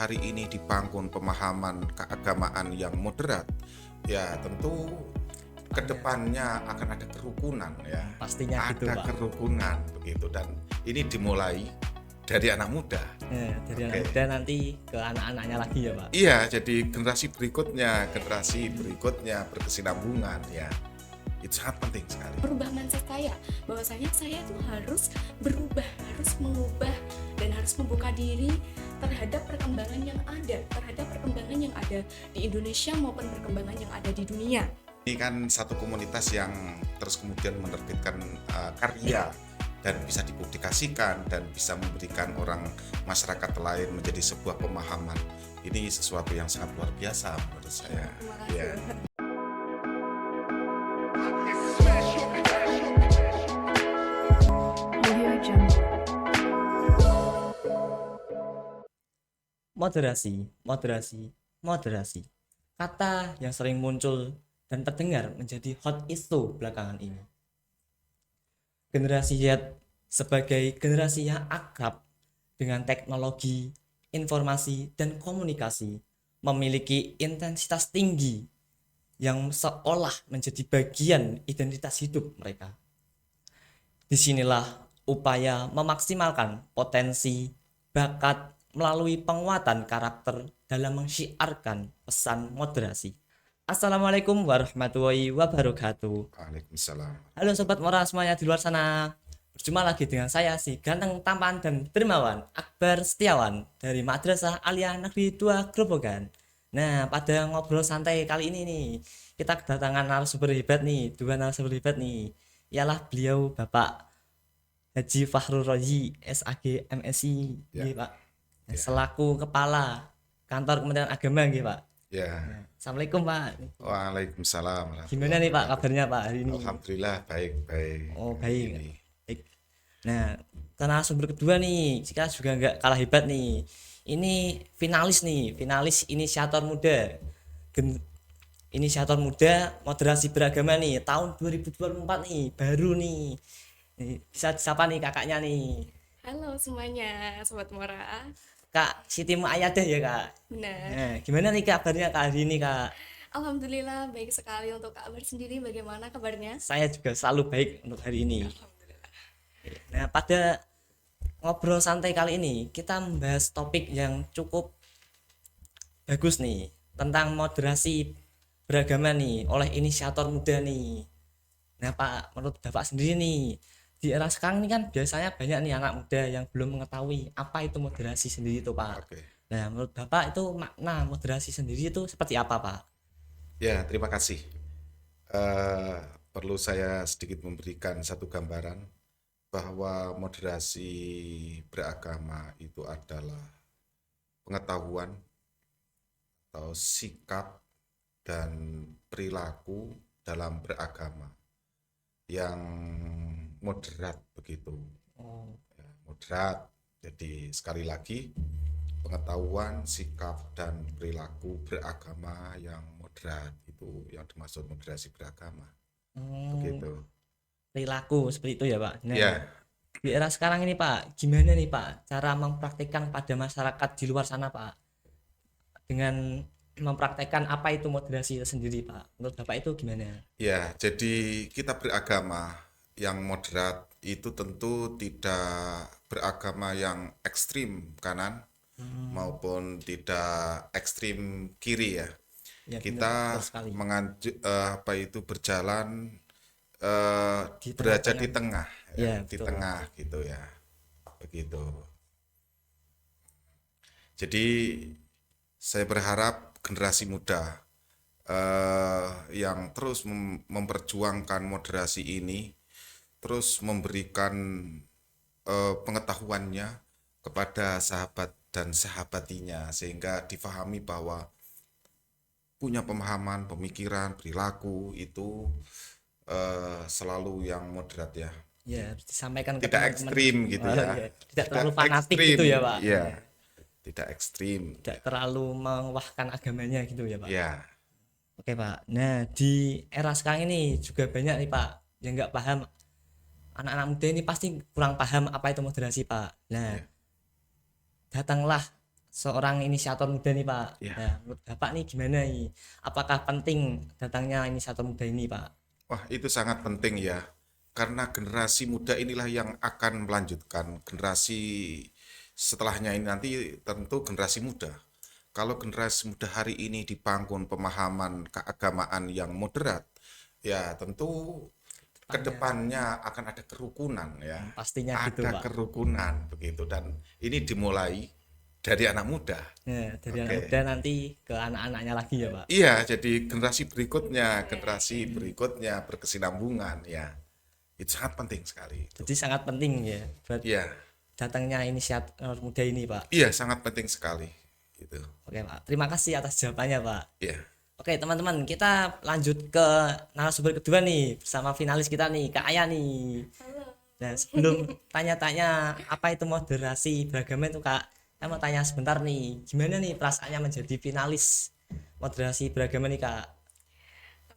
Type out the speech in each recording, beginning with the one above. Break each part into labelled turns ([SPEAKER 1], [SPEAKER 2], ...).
[SPEAKER 1] hari ini dibangun pemahaman keagamaan yang moderat, ya tentu kedepannya akan ada kerukunan ya.
[SPEAKER 2] Pastinya gitu,
[SPEAKER 1] Ada
[SPEAKER 2] Pak.
[SPEAKER 1] kerukunan begitu, dan ini dimulai dari anak muda.
[SPEAKER 2] Dari anak
[SPEAKER 1] Oke.
[SPEAKER 2] muda nanti ke anak-anaknya lagi ya, Pak.
[SPEAKER 1] Iya, jadi generasi berikutnya berkesinambungan ya. Itu sangat penting sekali.
[SPEAKER 3] Merubah mindset saya bahwasanya saya itu harus berubah, harus mengubah dan harus membuka diri terhadap perkembangan yang ada di Indonesia maupun perkembangan yang ada di dunia.
[SPEAKER 1] Ini kan satu komunitas yang terus kemudian menerbitkan karya dan bisa dipublikasikan dan bisa memberikan orang masyarakat lain menjadi sebuah pemahaman. Ini sesuatu yang sangat luar biasa menurut saya.
[SPEAKER 3] Terima kasih.
[SPEAKER 1] Ya.
[SPEAKER 4] Audio Jungle.
[SPEAKER 2] Moderasi. Kata yang sering muncul dan terdengar menjadi hot isu belakangan ini. Generasi Z sebagai generasi yang akrab dengan teknologi, informasi, dan komunikasi memiliki intensitas tinggi yang seolah menjadi bagian identitas hidup mereka. Disinilah upaya memaksimalkan potensi, bakat melalui penguatan karakter dalam mensyiarkan pesan moderasi. Assalamualaikum warahmatullahi wabarakatuh.
[SPEAKER 1] Waalaikumsalam.
[SPEAKER 2] Halo Sobat Mora semuanya di luar sana. Berjumpa lagi dengan saya si ganteng, tampan, dan dermawan Akbar Setiawan dari Madrasah Aliyah Negeri 2 Grobogan. Nah, pada ngobrol santai kali ini nih, kita kedatangan narasumber hebat nih, dua narasumber hebat nih. Ialah beliau Bapak Haji Fahrul Rozi, SAG MSI,
[SPEAKER 1] Ya.
[SPEAKER 2] nggih, Pak. Selaku Kepala Kantor Kementerian Agama nggih, Pak.
[SPEAKER 1] Ya.
[SPEAKER 2] Assalamualaikum, Pak.
[SPEAKER 1] Waalaikumsalam.
[SPEAKER 2] Gimana nih Pak kabarnya Pak hari ini?
[SPEAKER 1] Alhamdulillah baik-baik.
[SPEAKER 2] Oh, baik.
[SPEAKER 1] Ini.
[SPEAKER 2] Baik. Nah, karena sumber kedua nih, kita juga nggak kalah hebat nih. Ini finalis inisiator muda. Inisiator muda moderasi beragama nih, tahun 2024 nih, baru nih. Bisa disapa nih kakaknya nih.
[SPEAKER 3] Halo semuanya, Sobat Mora.
[SPEAKER 2] Kak Siti Muayyadah ya, Kak.
[SPEAKER 3] Benar.
[SPEAKER 2] Nah, gimana nih kabarnya Kak hari ini, Kak?
[SPEAKER 3] Alhamdulillah baik sekali. Untuk Kak Akbar sendiri bagaimana kabarnya?
[SPEAKER 2] Saya juga selalu baik untuk hari ini.
[SPEAKER 3] Alhamdulillah.
[SPEAKER 2] Nah, pada ngobrol santai kali ini kita membahas topik yang cukup bagus nih tentang moderasi beragama nih oleh inisiator muda nih. Nah Pak, menurut Bapak sendiri nih di era sekarang ini kan biasanya banyak nih anak muda yang belum mengetahui apa itu moderasi sendiri itu Pak.
[SPEAKER 1] Oke.
[SPEAKER 2] Nah menurut Bapak itu makna moderasi sendiri itu seperti apa Pak?
[SPEAKER 1] Ya, terima kasih. Eh, Perlu saya sedikit memberikan satu gambaran bahwa moderasi beragama itu adalah pengetahuan atau sikap dan perilaku dalam beragama yang moderat begitu.
[SPEAKER 2] Oh,
[SPEAKER 1] Ya, moderat. Jadi sekali lagi pengetahuan, sikap dan perilaku beragama yang moderat itu yang dimaksud moderasi beragama. Begitu.
[SPEAKER 2] perilaku seperti itu ya Pak. Nah,
[SPEAKER 1] Ya.
[SPEAKER 2] di era sekarang ini Pak, gimana nih Pak cara mempraktikkan pada masyarakat di luar sana Pak dengan mempraktekkan apa itu moderasi itu sendiri Pak? Menurut Bapak itu gimana?
[SPEAKER 1] Ya, jadi kita beragama yang moderat itu tentu tidak beragama yang ekstrim kanan maupun tidak ekstrim kiri ya.
[SPEAKER 2] Ya,
[SPEAKER 1] Kita
[SPEAKER 2] benar sekali.
[SPEAKER 1] berjalan
[SPEAKER 2] Di
[SPEAKER 1] berada
[SPEAKER 2] tengah-tengah.
[SPEAKER 1] di tengah,
[SPEAKER 2] Ya,
[SPEAKER 1] di
[SPEAKER 2] betul.
[SPEAKER 1] tengah gitu ya. Begitu. Jadi saya berharap generasi muda yang terus memperjuangkan moderasi ini terus memberikan pengetahuannya kepada sahabat dan sahabatinya sehingga difahami bahwa punya pemahaman, pemikiran, perilaku itu selalu yang moderat ya.
[SPEAKER 2] Ya, harus disampaikan ke
[SPEAKER 1] Tidak
[SPEAKER 2] teman-teman.
[SPEAKER 1] ekstrim gitu
[SPEAKER 2] Oh,
[SPEAKER 1] ya.
[SPEAKER 2] iya. Tidak terlalu fanatik
[SPEAKER 1] ekstrim,
[SPEAKER 2] gitu ya Pak.
[SPEAKER 1] Iya. Tidak ekstrim.
[SPEAKER 2] Tidak terlalu menguahkan agamanya gitu ya Pak.
[SPEAKER 1] Ya.
[SPEAKER 2] Oke Pak. Nah di era sekarang ini juga banyak nih Pak yang nggak paham. Anak-anak muda ini pasti kurang paham apa itu moderasi Pak. Nah
[SPEAKER 1] Ya.
[SPEAKER 2] datanglah seorang inisiator muda nih Pak.
[SPEAKER 1] Ya.
[SPEAKER 2] Nah, menurut Bapak nih gimana nih? Apakah penting datangnya inisiator muda ini Pak?
[SPEAKER 1] Wah, itu sangat penting ya. Karena generasi muda inilah yang akan melanjutkan generasi setelahnya ini nanti tentu generasi muda. Kalau generasi muda hari ini dibangun pemahaman keagamaan yang moderat, ya tentu kedepannya akan ada kerukunan ya.
[SPEAKER 2] Pastinya gitu
[SPEAKER 1] Ada
[SPEAKER 2] Pak.
[SPEAKER 1] kerukunan begitu dan ini dimulai dari anak muda.
[SPEAKER 2] Nah, dari anak
[SPEAKER 1] Oke.
[SPEAKER 2] muda nanti ke anak-anaknya lagi ya Pak.
[SPEAKER 1] Iya, jadi generasi berikutnya berkesinambungan ya. Itu sangat penting sekali.
[SPEAKER 2] Jadi sangat penting ya buat
[SPEAKER 1] Iya,
[SPEAKER 2] datangnya inisiator muda ini Pak.
[SPEAKER 1] iya sangat penting sekali. Gitu.
[SPEAKER 2] Oke Pak, terima kasih atas jawabannya Pak.
[SPEAKER 1] Iya.
[SPEAKER 2] Oke teman-teman, kita lanjut ke narasumber kedua nih bersama finalis kita nih, Kak Aya nih. Nah sebelum tanya-tanya apa itu moderasi beragama itu Kak, saya mau tanya sebentar nih, gimana nih perasaannya menjadi finalis moderasi beragama nih Kak?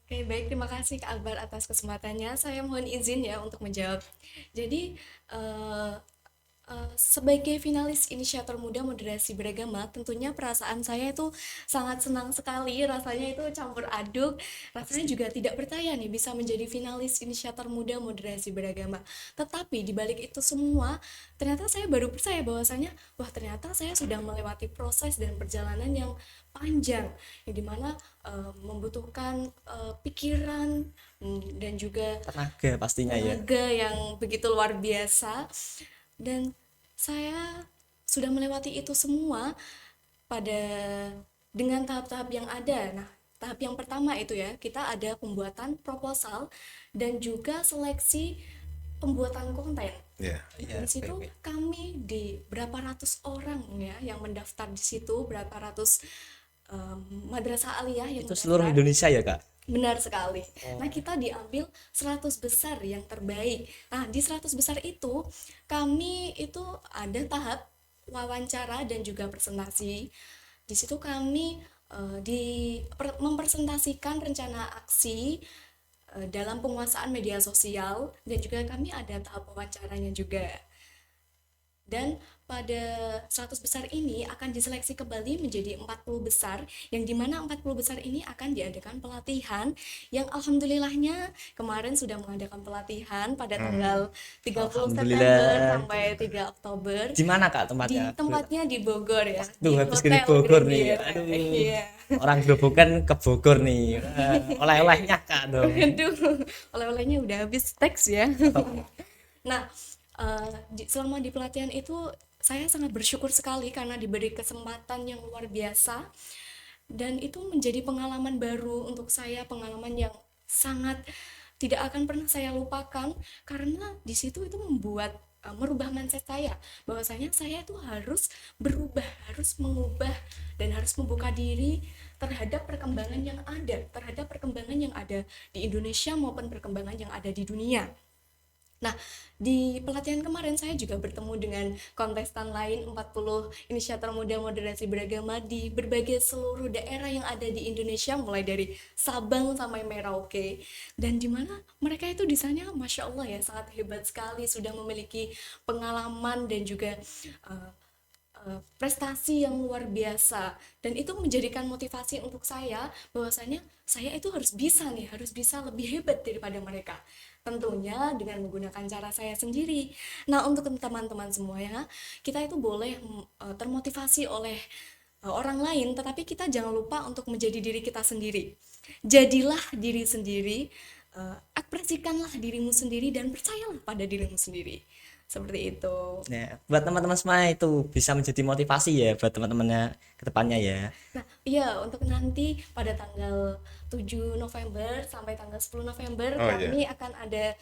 [SPEAKER 3] Oke, baik. Terima kasih Kak Akbar atas kesempatannya. Saya mohon izin ya untuk menjawab. Jadi, sebagai finalis inisiator muda moderasi beragama, tentunya perasaan saya itu sangat senang sekali. Rasanya itu campur aduk. Rasanya juga tidak percaya nih bisa menjadi finalis inisiator muda moderasi beragama. Tetapi di balik itu semua, ternyata saya baru percaya bahwasanya, wah ternyata saya sudah melewati proses dan perjalanan yang panjang, yang dimana membutuhkan pikiran dan juga
[SPEAKER 2] Tenaga pastinya ya.
[SPEAKER 3] tenaga yang begitu luar biasa, dan saya sudah melewati itu semua pada dengan tahap-tahap yang ada. Nah, tahap yang pertama itu ya, kita ada pembuatan proposal dan juga seleksi pembuatan konten.
[SPEAKER 1] Iya.
[SPEAKER 2] Iya,
[SPEAKER 3] Di situ
[SPEAKER 2] oke.
[SPEAKER 3] kami di berapa ratus orang ya yang mendaftar di situ, berapa ratus madrasah aliyah yang
[SPEAKER 2] Itu seluruh
[SPEAKER 3] mendaftar.
[SPEAKER 2] Indonesia ya Kak?
[SPEAKER 3] Benar sekali. Nah, kita diambil 100 besar yang terbaik. Nah, di 100 besar itu kami itu ada tahap wawancara dan juga presentasi. Di situ kami mempresentasikan rencana aksi dalam penguasaan media sosial, dan juga kami ada tahap wawancaranya juga. Dan pada 100 besar ini akan diseleksi kembali menjadi 40 besar, yang dimana 40 besar ini akan diadakan pelatihan, yang alhamdulillahnya kemarin sudah mengadakan pelatihan pada tanggal 30 September
[SPEAKER 2] Alhamdulillah.
[SPEAKER 3] sampai 3 Oktober.
[SPEAKER 2] Di mana Kak
[SPEAKER 3] Di
[SPEAKER 2] tempatnya?
[SPEAKER 3] tempatnya di Bogor ya.
[SPEAKER 2] Tuh
[SPEAKER 3] di
[SPEAKER 2] habis
[SPEAKER 3] Hotel
[SPEAKER 2] dari Bogor nih.
[SPEAKER 3] Grandira.
[SPEAKER 2] Aduh.
[SPEAKER 3] Iya.
[SPEAKER 2] Orang Grobogan ke Bogor nih. Oleh-olehnya Kak dong.
[SPEAKER 3] Aduh, oleh-olehnya udah habis teks ya. Nah, selama di pelatihan itu saya sangat bersyukur sekali karena diberi kesempatan yang luar biasa, dan itu menjadi pengalaman baru untuk saya, pengalaman yang sangat tidak akan pernah saya lupakan, karena di situ itu membuat merubah mindset saya, bahwasanya saya itu harus berubah, harus mengubah, dan harus membuka diri terhadap perkembangan yang ada di Indonesia maupun perkembangan yang ada di dunia. Nah, di pelatihan kemarin saya juga bertemu dengan kontestan lain, 40 inisiator muda moderasi beragama di berbagai seluruh daerah yang ada di Indonesia, mulai dari Sabang sampai Merauke. Dan di mana mereka itu di sana, Masya Allah ya, sangat hebat sekali, sudah memiliki pengalaman dan juga prestasi yang luar biasa, dan itu menjadikan motivasi untuk saya bahwasanya saya itu harus bisa lebih hebat daripada mereka, tentunya dengan menggunakan cara saya sendiri. Nah, untuk teman-teman semua ya, kita itu boleh termotivasi oleh orang lain, tetapi kita jangan lupa untuk menjadi diri kita sendiri. Jadilah diri sendiri, ekspresikanlah dirimu sendiri, dan percayalah pada dirimu sendiri. Seperti itu.
[SPEAKER 2] Nah, buat teman-teman semua itu bisa menjadi motivasi ya buat teman-temannya ke depannya ya.
[SPEAKER 3] Nah, iya, untuk nanti pada tanggal 7 November sampai tanggal 10 November
[SPEAKER 1] Oh,
[SPEAKER 3] kami akan ada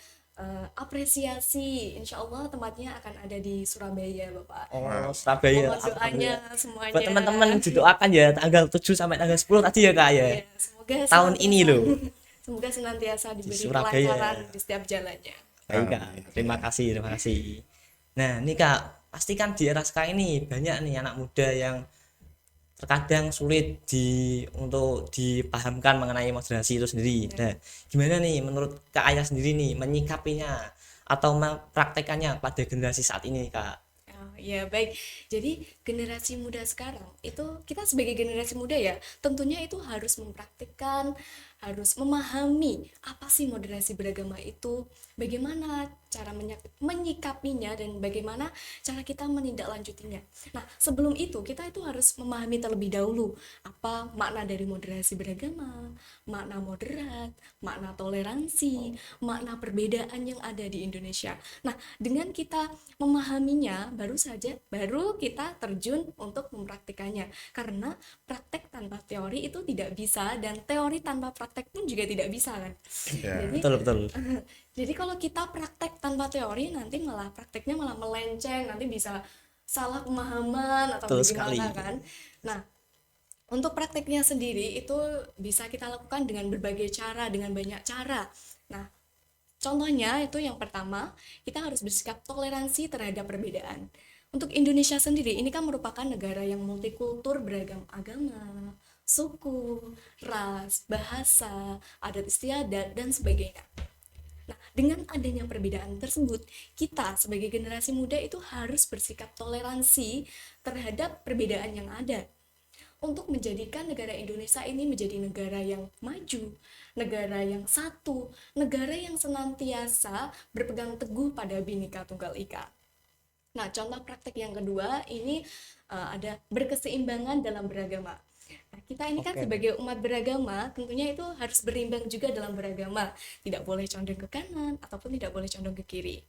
[SPEAKER 3] apresiasi. Insya Allah tempatnya akan ada di Surabaya, Bapak.
[SPEAKER 2] Oh, Surabaya.
[SPEAKER 3] Mohon doanya semuanya.
[SPEAKER 2] Buat teman-teman didoakan ya tanggal 7 sampai tanggal 10 tadi ya Kak ya.
[SPEAKER 3] Ya, semoga
[SPEAKER 2] Tahun ini loh.
[SPEAKER 3] Semoga senantiasa diberi
[SPEAKER 2] Surabaya.
[SPEAKER 3] kelancaran di setiap jalannya.
[SPEAKER 2] Baik Kak, terima kasih. Nah, ini Kak, pasti kan di era sekarang ini banyak nih anak muda yang terkadang sulit untuk dipahamkan mengenai moderasi itu sendiri. Nah, gimana nih menurut Kak Aya sendiri nih menyikapinya atau mempraktekannya pada generasi saat ini Kak?
[SPEAKER 3] Ya, baik. Jadi generasi muda sekarang itu, kita sebagai generasi muda ya, tentunya itu harus mempraktikkan, harus memahami apa sih moderasi beragama itu, bagaimana cara menyikapinya dan bagaimana cara kita menindaklanjutinya. Nah, sebelum itu kita itu harus memahami terlebih dahulu apa makna dari moderasi beragama, makna moderat, makna toleransi, makna perbedaan yang ada di Indonesia. Nah, dengan kita memahaminya, baru kita terjun untuk mempraktikannya. Karena praktek tanpa teori itu tidak bisa, dan teori tanpa praktek pun juga tidak bisa kan.
[SPEAKER 1] Ya.
[SPEAKER 3] Jadi
[SPEAKER 2] Betul.
[SPEAKER 3] jadi kalau kita praktek tanpa teori, nanti malah prakteknya malah melenceng, nanti bisa salah pemahaman atau
[SPEAKER 2] Betul
[SPEAKER 3] bagaimana
[SPEAKER 2] sekali.
[SPEAKER 3] kan. Nah, untuk prakteknya sendiri itu bisa kita lakukan dengan berbagai cara, dengan banyak cara. Nah, contohnya itu yang pertama, kita harus bersikap toleransi terhadap perbedaan. Untuk Indonesia sendiri, ini kan merupakan negara yang multikultur, beragam agama, suku, ras, bahasa, adat istiadat, dan sebagainya. Nah, dengan adanya perbedaan tersebut, kita sebagai generasi muda itu harus bersikap toleransi terhadap perbedaan yang ada, untuk menjadikan negara Indonesia ini menjadi negara yang maju, negara yang satu, negara yang senantiasa berpegang teguh pada Bhinneka Tunggal Ika. Nah, contoh praktek yang kedua ini ada berkeseimbangan dalam beragama. Nah, kita ini kan
[SPEAKER 2] Oke.
[SPEAKER 3] sebagai umat beragama tentunya itu harus berimbang juga dalam beragama. Tidak boleh condong ke kanan ataupun tidak boleh condong ke kiri.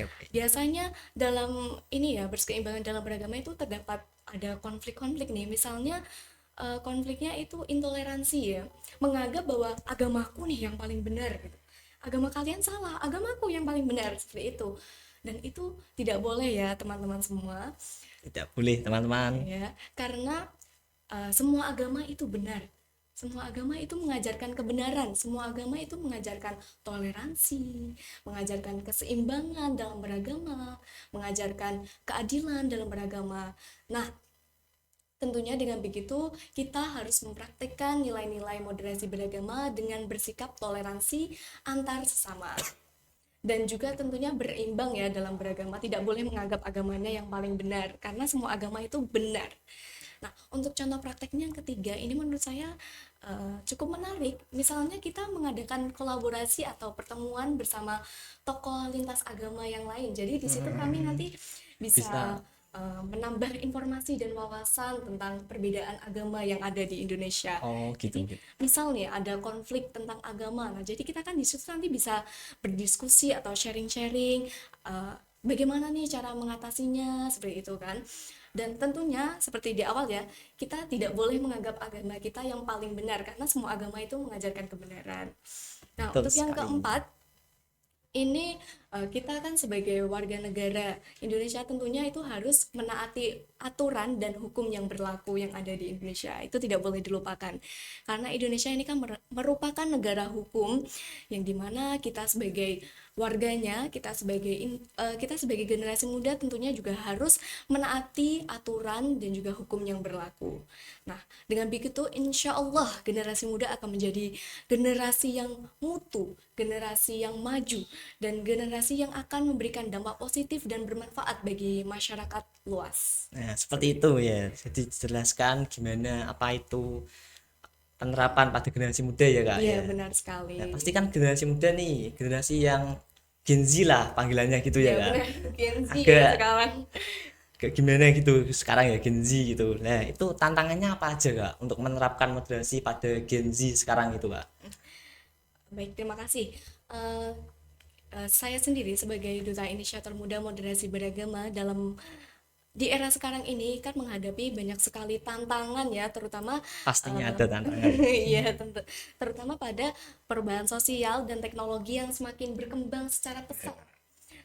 [SPEAKER 2] Oke.
[SPEAKER 3] Biasanya dalam ini ya, berkeseimbangan dalam beragama itu terdapat ada konflik-konflik nih. Misalnya konfliknya itu intoleransi ya, menganggap bahwa agamaku nih yang paling benar gitu. Agama kalian salah, agamaku yang paling benar, seperti itu. Dan itu tidak boleh ya teman-teman semua,
[SPEAKER 2] Tidak boleh teman-teman.
[SPEAKER 3] ya, karena semua agama itu benar. Semua agama itu mengajarkan kebenaran, semua agama itu mengajarkan toleransi, mengajarkan keseimbangan dalam beragama, mengajarkan keadilan dalam beragama. Nah, tentunya dengan begitu kita harus mempraktikkan nilai-nilai moderasi beragama dengan bersikap toleransi antar sesama. Dan juga tentunya berimbang ya dalam beragama, tidak boleh menganggap agamanya yang paling benar, karena semua agama itu benar. Nah, untuk contoh prakteknya yang ketiga, ini menurut saya cukup menarik. Misalnya kita mengadakan kolaborasi atau pertemuan bersama tokoh lintas agama yang lain. Jadi di situ kami nanti
[SPEAKER 2] Bisa.
[SPEAKER 3] bisa menambah informasi dan wawasan tentang perbedaan agama yang ada di Indonesia.
[SPEAKER 2] Oh, gitu.
[SPEAKER 3] Jadi misal nih ada konflik tentang agama, nah jadi kita kan di situ nanti bisa berdiskusi atau sharing-sharing bagaimana nih cara mengatasinya, seperti itu kan. Dan tentunya seperti di awal ya, kita tidak boleh menganggap agama kita yang paling benar, karena semua agama itu mengajarkan kebenaran. Nah,
[SPEAKER 2] Betul
[SPEAKER 3] untuk yang
[SPEAKER 2] sekali.
[SPEAKER 3] keempat, ini kita kan sebagai warga negara Indonesia tentunya itu harus menaati aturan dan hukum yang berlaku yang ada di Indonesia. Itu tidak boleh dilupakan. Karena Indonesia ini kan merupakan negara hukum, yang dimana kita sebagai warganya, kita sebagai generasi muda tentunya juga harus menaati aturan dan juga hukum yang berlaku. Nah, dengan begitu insya Allah generasi muda akan menjadi generasi yang mutu, generasi yang maju, dan generasi yang akan memberikan dampak positif dan bermanfaat bagi masyarakat luas.
[SPEAKER 2] Nah, seperti itu ya. Jadi dijelaskan gimana apa itu penerapan pada generasi muda ya, Kak.
[SPEAKER 3] Iya,
[SPEAKER 2] Ya.
[SPEAKER 3] benar sekali.
[SPEAKER 2] Nah, pasti kan generasi muda nih, generasi yang Gen Z lah panggilannya gitu ya,
[SPEAKER 3] Iya,
[SPEAKER 2] Kak.
[SPEAKER 3] benar. Gen Z
[SPEAKER 2] Agak-
[SPEAKER 3] ya sekarang.
[SPEAKER 2] Kayak gimana gitu sekarang ya Gen Z gitu. Nah, itu tantangannya apa aja, Kak, untuk menerapkan moderasi pada Gen Z sekarang itu, Kak?
[SPEAKER 3] Baik, terima kasih. Saya sendiri sebagai Duta Inisiator Muda Moderasi Beragama di era sekarang ini kan menghadapi banyak sekali tantangan ya, terutama
[SPEAKER 2] Pastinya ada tantangan.
[SPEAKER 3] iya, terutama pada perubahan sosial dan teknologi yang semakin berkembang secara pesat.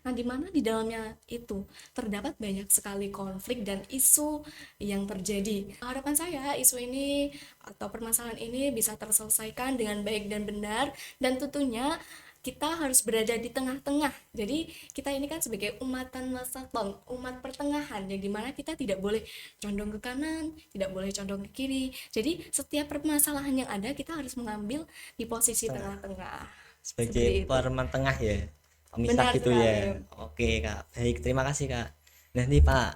[SPEAKER 3] Nah, di mana di dalamnya itu terdapat banyak sekali konflik dan isu yang terjadi. Harapan saya isu ini atau permasalahan ini bisa terselesaikan dengan baik dan benar, dan tentunya kita harus berada di tengah-tengah. Jadi kita ini kan sebagai umatan wasaton, umat pertengahan, yang dimana kita tidak boleh condong ke kanan, tidak boleh condong ke kiri. Jadi setiap permasalahan yang ada kita harus mengambil di posisi tengah-tengah.
[SPEAKER 2] Sebagai
[SPEAKER 3] Seperti itu.
[SPEAKER 2] pereman tengah ya. Pemisah
[SPEAKER 3] Benar
[SPEAKER 2] gitu
[SPEAKER 3] sekali.
[SPEAKER 2] ya. Oke, Kak. Baik, terima kasih, Kak. Nah, nih Pak,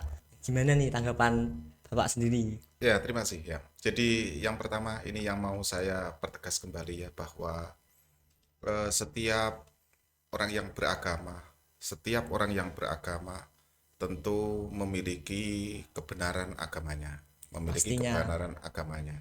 [SPEAKER 2] gimana nih tanggapan Bapak sendiri?
[SPEAKER 1] Ya, terima kasih ya. Jadi yang pertama ini yang mau saya pertegas kembali ya, bahwa setiap orang yang beragama, setiap orang yang beragama tentu memiliki kebenaran agamanya, memiliki
[SPEAKER 2] Pastinya.
[SPEAKER 1] kebenaran agamanya,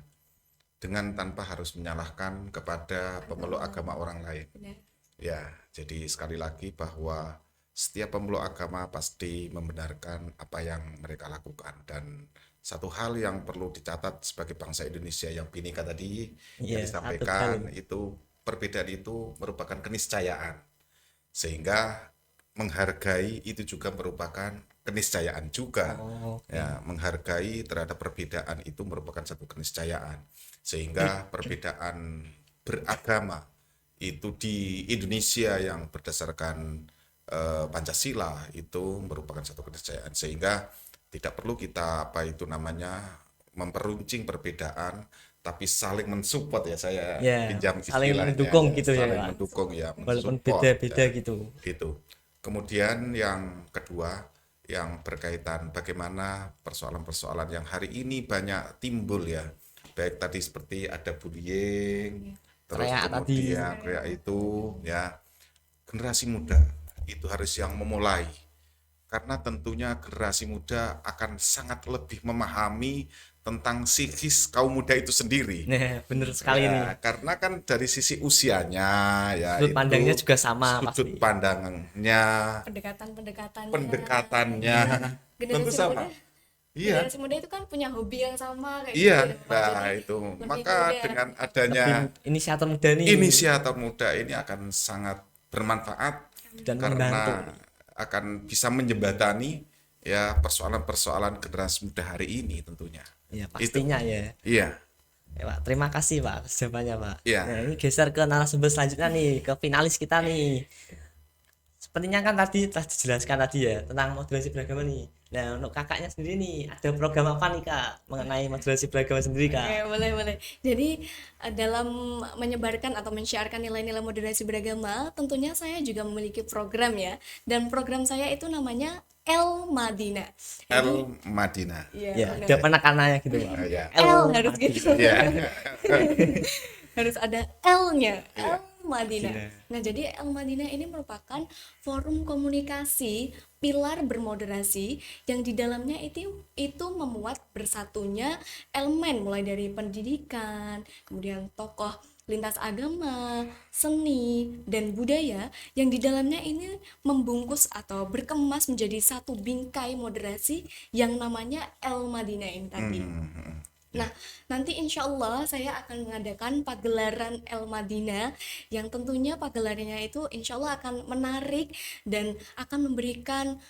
[SPEAKER 1] dengan tanpa harus menyalahkan kepada pemeluk agama orang lain.
[SPEAKER 3] Benar.
[SPEAKER 1] Ya, jadi sekali lagi bahwa setiap pemeluk agama pasti membenarkan apa yang mereka lakukan, dan satu hal yang perlu dicatat sebagai bangsa Indonesia yang Bhinneka tadi yang
[SPEAKER 2] Iya, satu hal
[SPEAKER 1] disampaikan
[SPEAKER 2] ini.
[SPEAKER 1] itu, perbedaan itu merupakan keniscayaan, sehingga menghargai itu juga merupakan keniscayaan juga.
[SPEAKER 2] Oh, oke.
[SPEAKER 1] Ya, menghargai terhadap perbedaan itu merupakan satu keniscayaan, sehingga perbedaan beragama itu di Indonesia yang berdasarkan Pancasila itu merupakan satu keniscayaan, sehingga tidak perlu kita apa itu namanya memperuncing perbedaan, tapi saling mensupport ya, saya
[SPEAKER 2] Ya,
[SPEAKER 1] pinjam
[SPEAKER 2] saling
[SPEAKER 1] istilahnya
[SPEAKER 2] mendukung
[SPEAKER 1] ya,
[SPEAKER 2] gitu ya,
[SPEAKER 1] saling
[SPEAKER 2] Pak.
[SPEAKER 1] mendukung ya,
[SPEAKER 2] Walaupun
[SPEAKER 1] mensupport
[SPEAKER 2] beda-beda
[SPEAKER 1] ya,
[SPEAKER 2] gitu.
[SPEAKER 1] gitu. Kemudian yang kedua yang berkaitan bagaimana persoalan-persoalan yang hari ini banyak timbul ya, baik tadi seperti ada bullying, terus
[SPEAKER 2] Teriak tadi.
[SPEAKER 1] kemudian kayak itu ya, generasi muda itu harus yang memulai, karena tentunya generasi muda akan sangat lebih memahami tentang psikis kaum muda itu sendiri.
[SPEAKER 2] Nah, bener sekali nih.
[SPEAKER 1] Ya, karena kan dari sisi usianya ya
[SPEAKER 2] Sudut
[SPEAKER 1] itu
[SPEAKER 2] pandangnya juga sama
[SPEAKER 1] sudut
[SPEAKER 2] pasti.
[SPEAKER 1] pandangnya, pendekatannya tentu
[SPEAKER 3] Generasi
[SPEAKER 1] sama.
[SPEAKER 3] muda,
[SPEAKER 1] Iya,
[SPEAKER 3] generasi muda itu kan punya hobi yang sama kayak
[SPEAKER 1] iya.
[SPEAKER 3] gitu ya, Pak.
[SPEAKER 1] Nah,
[SPEAKER 3] Jadi
[SPEAKER 1] itu
[SPEAKER 3] lebih
[SPEAKER 1] maka
[SPEAKER 3] mudah.
[SPEAKER 1] dengan adanya
[SPEAKER 2] Inisiator muda nih
[SPEAKER 1] inisiator muda ini akan sangat bermanfaat,
[SPEAKER 2] dan
[SPEAKER 1] karena
[SPEAKER 2] membantu.
[SPEAKER 1] akan bisa menjembatani ya persoalan-persoalan generasi muda hari ini tentunya.
[SPEAKER 2] Ya,
[SPEAKER 1] Itu.
[SPEAKER 2] pastinya ya.
[SPEAKER 1] Iya.
[SPEAKER 2] Ya, Pak, terima kasih Pak atas jawabannya Pak.
[SPEAKER 1] Iya.
[SPEAKER 2] Nah, ini geser ke narasumber selanjutnya nih, ke finalis kita nih. Sepertinya kan tadi telah dijelaskan tadi ya tentang moderasi beragama nih. Nah, untuk kakaknya sendiri nih, ada program apa nih Kak mengenai moderasi beragama sendiri Kak?
[SPEAKER 3] Oke, boleh. Jadi dalam menyebarkan atau menyiarkan nilai-nilai moderasi beragama, tentunya saya juga memiliki program ya. Dan program saya itu namanya El Madinah.
[SPEAKER 1] El Madinah.
[SPEAKER 3] Iya,
[SPEAKER 2] Ya,
[SPEAKER 3] benar.
[SPEAKER 2] ada penekanannya gitu Pak.
[SPEAKER 1] Ya.
[SPEAKER 3] L harus gitu.
[SPEAKER 1] Iya.
[SPEAKER 3] Harus ada L-nya. El Madinah. Nah, jadi El Madinah ini merupakan forum komunikasi pilar bermoderasi yang di dalamnya itu memuat bersatunya elemen mulai dari pendidikan, kemudian tokoh lintas agama, seni, dan budaya yang di dalamnya ini membungkus atau berkemas menjadi satu bingkai moderasi yang namanya El Madinah ini tadi. Nah, nanti insya Allah saya akan mengadakan pagelaran El Madinah yang tentunya pagelarannya itu insya Allah akan menarik dan akan memberikan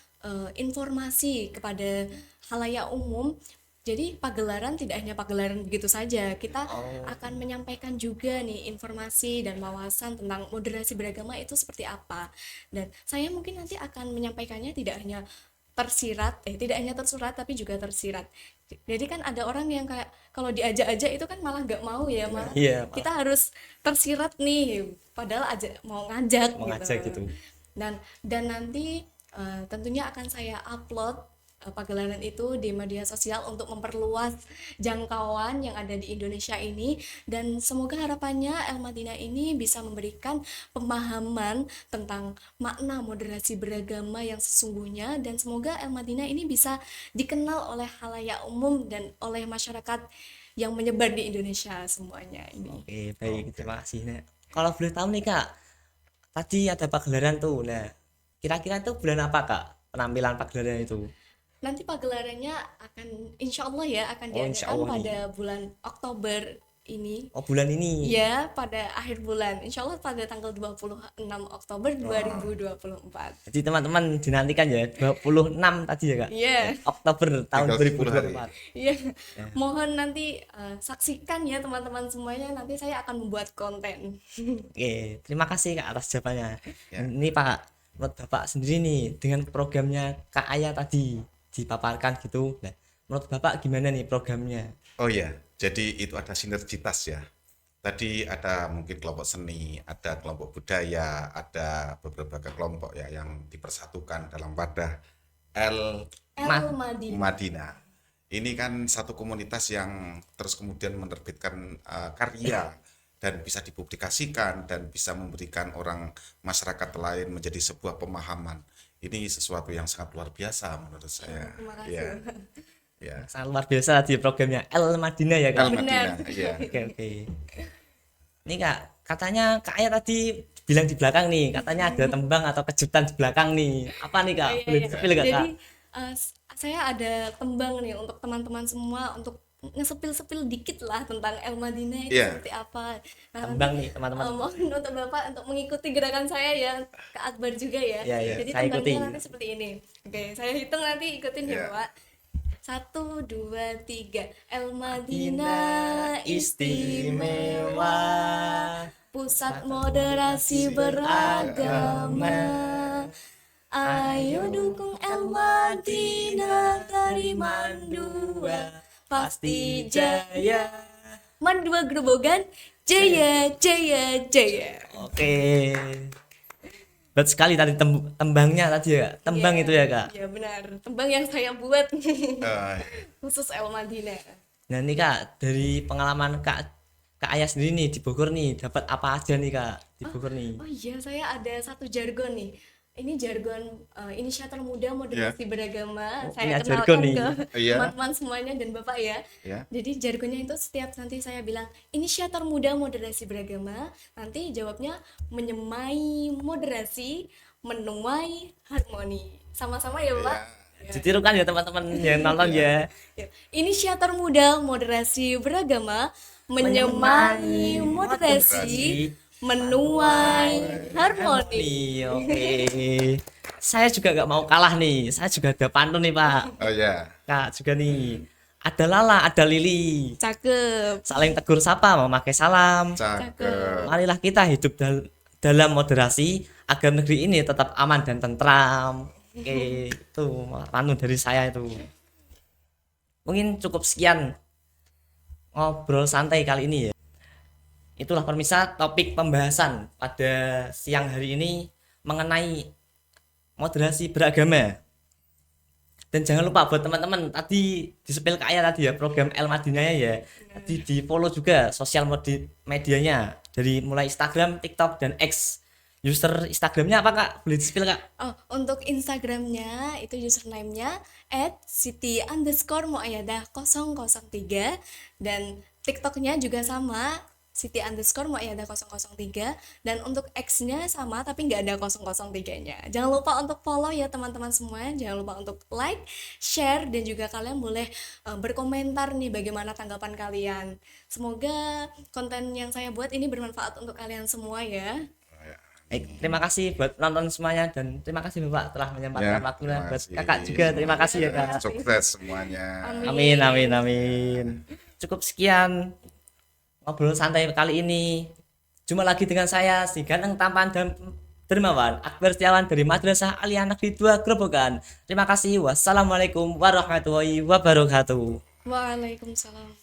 [SPEAKER 3] informasi kepada khalayak umum. Jadi pagelaran tidak hanya pagelaran begitu saja, kita akan menyampaikan juga nih informasi dan wawasan tentang moderasi beragama itu seperti apa. Dan saya mungkin nanti akan menyampaikannya tidak hanya tersurat tapi juga tersirat. Jadi kan ada orang yang kayak kalau diajak-ajak itu kan malah nggak mau ya, malah
[SPEAKER 2] Iya, Pak.
[SPEAKER 3] kita harus tersirat nih, padahal mau ngajak
[SPEAKER 2] gitu.
[SPEAKER 3] Dan nanti tentunya akan saya upload pagelaran itu di media sosial untuk memperluas jangkauan yang ada di Indonesia ini, dan semoga harapannya El Madinah ini bisa memberikan pemahaman tentang makna moderasi beragama yang sesungguhnya, dan semoga El Madinah ini bisa dikenal oleh khalayak umum dan oleh masyarakat yang menyebar di Indonesia semuanya ini.
[SPEAKER 2] Oke, baik, terima kasih. Nah, kalau boleh tahu nih Kak, tadi ada pagelaran tuh. Nah, kira-kira itu bulan apa Kak penampilan pagelaran itu?
[SPEAKER 3] Nanti pagelarannya akan insya Allah ya akan
[SPEAKER 2] Insya
[SPEAKER 3] diadakan
[SPEAKER 2] Allah
[SPEAKER 3] pada bulan Oktober ini.
[SPEAKER 2] Oh, bulan ini.
[SPEAKER 3] Ya, pada akhir bulan. Insya Allah pada tanggal 26 Oktober 2024.
[SPEAKER 2] Jadi teman-teman dinantikan ya 26 tadi ya Kak.
[SPEAKER 3] Iya.
[SPEAKER 2] Oktober tahun
[SPEAKER 1] Tinggal 10 hari.
[SPEAKER 2] 2024.
[SPEAKER 3] Iya. Mohon nanti saksikan ya teman-teman semuanya, nanti saya akan membuat konten.
[SPEAKER 2] Oke, terima kasih Kak atas jawabannya.
[SPEAKER 1] Ya.
[SPEAKER 2] Ini Pak, menurut Bapak sendiri nih dengan programnya Kak Aya tadi dipaparkan gitu. Nah, menurut Bapak gimana nih programnya?
[SPEAKER 1] Oh ya, jadi itu ada sinergitas ya. Tadi ada mungkin kelompok seni, ada kelompok budaya, ada beberapa kelompok ya yang dipersatukan dalam wadah El Madinah. Ini kan satu komunitas yang terus kemudian menerbitkan karya dan bisa dipublikasikan dan bisa memberikan orang masyarakat lain menjadi sebuah pemahaman. Ini sesuatu yang sangat luar biasa menurut saya.
[SPEAKER 3] Terima kasih.
[SPEAKER 1] Ya, ya.
[SPEAKER 2] Sangat luar biasa di programnya El Madinah ya Kak.
[SPEAKER 1] Al-Madinah,
[SPEAKER 3] Benar.
[SPEAKER 1] iya.
[SPEAKER 2] Oke. Ini Kak, katanya Kak Aya tadi bilang di belakang nih, katanya ada tembang atau kejutan di belakang nih. Apa nih Kak?
[SPEAKER 3] Iya,
[SPEAKER 2] Boleh
[SPEAKER 3] iya.
[SPEAKER 2] di-spill nggak Kak?
[SPEAKER 3] Jadi saya ada tembang nih untuk teman-teman semua untuk ngesepil-sepil dikit lah tentang El Madinah itu
[SPEAKER 1] Iya.
[SPEAKER 3] seperti apa. Nah,
[SPEAKER 2] Tembang nih teman-teman.
[SPEAKER 3] mohon untuk Bapak untuk mengikuti gerakan saya ya, Kak Akbar juga ya.
[SPEAKER 2] Iya, iya,
[SPEAKER 3] Jadi
[SPEAKER 2] saya
[SPEAKER 3] tembangnya
[SPEAKER 2] ikuti.
[SPEAKER 3] nanti seperti ini. Oke, saya hitung nanti ikutin ya,
[SPEAKER 1] Iya.
[SPEAKER 3] Pak. 1, 2, 3. El Madinah istimewa, pusat moderasi beragama. Ayo dukung El Madinah dari Mandua, pasti jaya. Mandua Grobogan, jaya, jaya, jaya.
[SPEAKER 2] Oke. Berat sekali tadi tembangnya tadi ya. Tembang
[SPEAKER 3] Iya,
[SPEAKER 2] itu ya Kak.
[SPEAKER 3] Iya benar, tembang yang saya buat
[SPEAKER 1] Eh,
[SPEAKER 3] khusus El Madinah.
[SPEAKER 2] Nah ini Kak, dari pengalaman Kak Aya sendiri nih di Bogor nih, dapat apa aja nih Kak di Bogor nih?
[SPEAKER 3] Oh iya, saya ada satu jargon nih. Ini jargon inisiator muda moderasi beragama.
[SPEAKER 2] Oh,
[SPEAKER 3] Saya
[SPEAKER 2] punya jargon
[SPEAKER 3] kenalkan
[SPEAKER 2] nih.
[SPEAKER 3] ke
[SPEAKER 1] Iya.
[SPEAKER 3] teman-teman semuanya dan Bapak ya.
[SPEAKER 1] Ya.
[SPEAKER 3] Jadi jargonnya itu setiap nanti saya bilang inisiator muda moderasi beragama, nanti jawabnya menyemai moderasi, menuai harmoni. Sama-sama ya, Pak?
[SPEAKER 2] Ditirukan ya teman-teman yang nonton ya.
[SPEAKER 3] Ya. Inisiator muda moderasi beragama, menyemai moderasi, menuai harmoni.
[SPEAKER 2] Oke. Saya juga nggak mau kalah nih. Saya juga ada pantun nih Pak.
[SPEAKER 1] Oh ya.
[SPEAKER 2] Kak juga nih. Ada Lala, ada Lili.
[SPEAKER 3] Cakep.
[SPEAKER 2] Saling tegur sapa, memakai salam.
[SPEAKER 1] Cakep.
[SPEAKER 2] Marilah kita hidup dalam moderasi agar negeri ini tetap aman dan tentram. Oke, itu pantun dari saya itu. Mungkin cukup sekian ngobrol santai kali ini ya. Itulah pemirsa topik pembahasan pada siang hari ini mengenai moderasi beragama. Dan jangan lupa buat teman-teman tadi di-spill Kak Aya tadi ya program El Madinah ya. Tadi di-follow juga sosial medianya dari mulai Instagram, TikTok dan X. User Instagramnya apa Kak? Boleh di-spill Kak?
[SPEAKER 3] Oh, untuk Instagramnya itu username-nya @siti_muayyadah003 dan TikToknya juga sama siti_muayyadah003 dan untuk X-nya sama tapi nggak ada 003-nya. Jangan lupa untuk follow ya teman-teman semua. Jangan lupa untuk like, share dan juga kalian boleh berkomentar nih bagaimana tanggapan kalian. Semoga konten yang saya buat ini bermanfaat untuk kalian semua ya.
[SPEAKER 2] Terima kasih buat nonton semuanya dan terima kasih Bapak telah menyempatkan
[SPEAKER 1] Ya,
[SPEAKER 2] waktunya.
[SPEAKER 1] terima
[SPEAKER 2] Buat
[SPEAKER 1] kasih.
[SPEAKER 2] Kakak juga terima kasih ya Kak.
[SPEAKER 1] Sukses semuanya.
[SPEAKER 2] Amin amin amin. Cukup sekian ngobrol santai kali ini. Jumpa lagi dengan saya si ganteng tampan dan dermawan Akbar Setiawan dari Madrasah Aliyah Negeri 2 Grobogan. Terima kasih. Wassalamualaikum warahmatullahi wabarakatuh.
[SPEAKER 3] Waalaikumsalam.